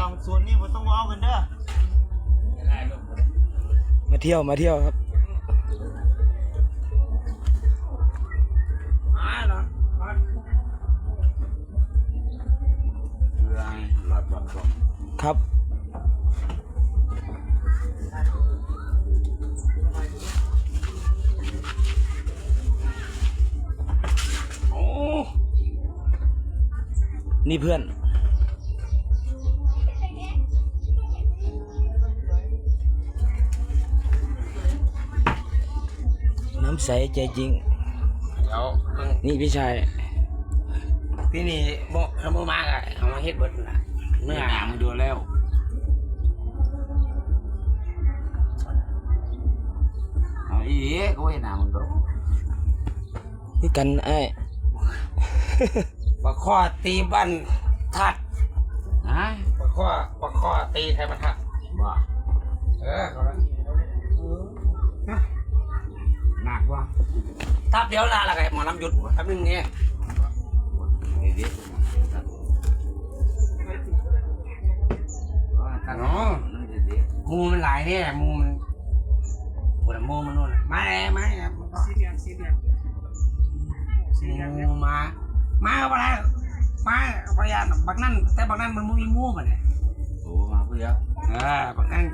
างส่วนนี้มันต้องเอากันเด้อมาเที่ยวครับครับนี่เพื่อนน้ำใสใจจริงนี่พี่ชายที่นี่บอกทำมากอะเอามาเฮ็ดเบิดน่ะเนื้อหนังมันดูแล้วเอาอีก็เห็นหนังมันดูนี่กันไอ้ปลาข้อตีบันทัดนะปลาข้อตีไทยบรรทัดบ่เขาละหนักว่ะทับเดี๋ยวละอะไรหมอลำหยุดแป๊บนึงเนี่ยมูมันหลายเนี่ยมูมันปวดมูมันนู่นมาแล้วสีเดียงมาอะไรมาพยานบางนั่นแต่บางนั่นมันมีมูมันเนี่ยโอ้มาเพื่อบางนั่น